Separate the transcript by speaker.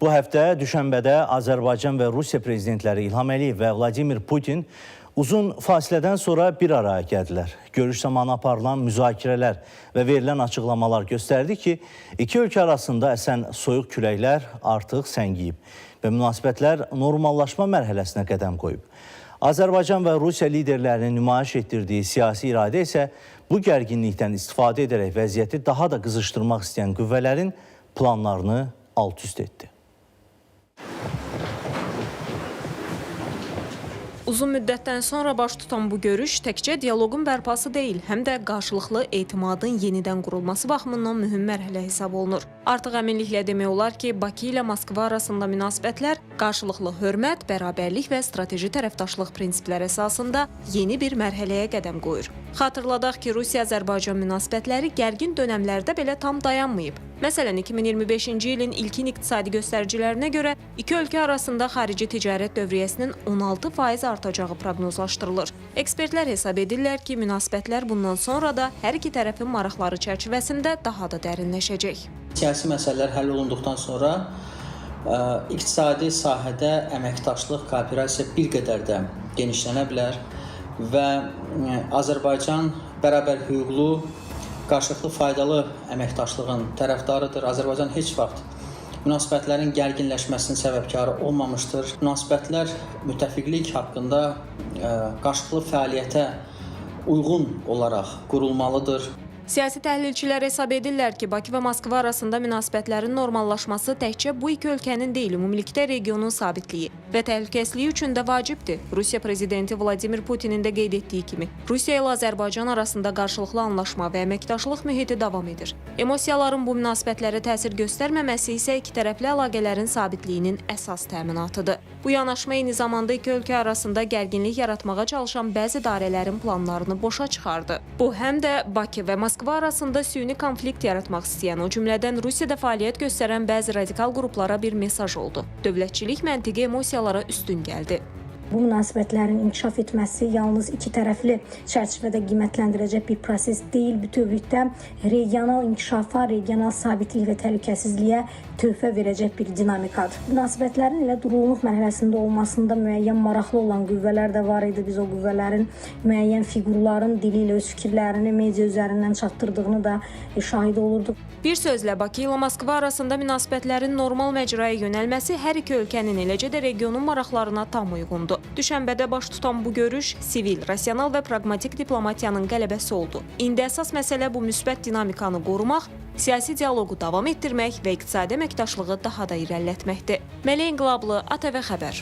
Speaker 1: Bu həftə düşənbədə Azərbaycan və Rusiya prezidentləri İlham Əliyev və Vladimir Putin uzun fasilədən sonra bir araya gəldilər. Görüş zamanı aparılan müzakirələr və verilən açıqlamalar göstərdi ki, iki ölkə arasında əsən soyuq küləklər artıq səngiyib və münasibətlər normallaşma mərhələsinə qədəm qoyub. Azərbaycan və Rusiya liderlərinin nümayiş etdirdiyi siyasi iradə isə bu gərginlikdən istifadə edərək vəziyyəti daha da qızışdırmaq istəyən qüvvələrin planlarını alt-üst etdi.
Speaker 2: Uzun müddətdən sonra baş tutan bu görüş təkcə dialoqun bərpası deyil, həm də qarşılıqlı etimadın yenidən qurulması baxımından mühüm mərhələ hesab olunur. Artıq əminliklə demək olar ki, Bakı ilə Moskva arasında münasibətlər qarşılıqlı hörmət, bərabərlik və strateji tərəfdaşlıq prinsipləri əsasında yeni bir mərhələyə qədəm qoyur. Xatırladaq ki, Rusiya-Azərbaycan münasibətləri gərgin dönəmlərdə belə tam dayanmayıb. Məsələn, 2025-ci ilin ilkin iqtisadi göstəricilərinə görə iki ölkə arasında xarici ticarət dövriyyəsinin 16% artacağı proqnozlaşdırılır. Ekspertlər hesab edirlər ki, münasibətlər bundan sonra da hər iki tərəfin maraqları çərçivəsində daha da dərinləşəcək.
Speaker 3: Siyasi məsələlər həll olunduqdan sonra iqtisadi sahədə əməkdaşlıq, kooperasiya bir qədər də genişlənə bilər və Azərbaycan bərabər hüquqlu, qarşılıqlı faydalı əməkdaşlığın tərəfdarıdır. Azərbaycan heç vaxt münasibətlərin gərginləşməsinin səbəbkarı olmamışdır. Münasibətlər müttəfiqlik haqqında qarşılıqlı fəaliyyətə uyğun olaraq qurulmalıdır.
Speaker 2: Siyasi təhlilçilər hesab edirlər ki, Bakı və Moskva arasında münasibətlərin normallaşması təkcə bu iki ölkənin deyil, ümumilikdə regionun sabitliyi və təhlükəsizliyi üçün də vacibdir. Rusiya prezidenti Vladimir Putinin də qeyd etdiyi kimi, Rusiya ilə Azərbaycan arasında qarşılıqlı anlaşma və əməkdaşlıq mühiti davam edir. Emosiyaların bu münasibətlərə təsir göstərməməsi isə iki tərəfli əlaqələrin sabitliyinin əsas təminatıdır. Bu yanaşma eyni zamanda iki ölkə arasında gərginlik yaratmağa çalışan bəzi idarələrin planlarını boşa çıxardı. Bu həm də Bakı və Moskva arasında süni konflikt yaratmaq istəyən, o cümlədən Rusiyada fəaliyyət göstərən bəzi radikal qruplara bir mesaj oldu. Dövlətçilik məntiqi emosiyalara üstün gəldi.
Speaker 4: Bu münasibətlərin inkişaf etməsi yalnız iki tərəfli çərçivədə qiymətləndirəcək bir proses deyil, bütövlükdə regional inkişafa, regional sabitlik və təhlükəsizliyə töhfə verəcək bir dinamikadır. Münasibətlərin elə durulmuş mərhələsində olmasında müəyyən maraqlı olan qüvvələr də var idi. Biz o qüvvələrin müəyyən fiqurların dili ilə öz fikirlərini media üzərindən çatdırdığını da şahid olurduq.
Speaker 2: Bir sözlə, Bakı ilə Moskva arasında münasibətlərin normal məcraya yönəlməsi hər iki ölkənin, eləcə də regionun maraqlarına tam uyğundur. Düşənbədə baş tutan bu görüş sivil, rasional və praqmatik diplomatiyanın qələbəsi oldu. İndi əsas məsələ bu müsbət dinamikanı qorumaq, siyasi dialoqu davam etdirmək və iqtisadi əməkdaşlığı daha da irəlilətməkdir. Mələk İnqilablı, ATV Xəbər.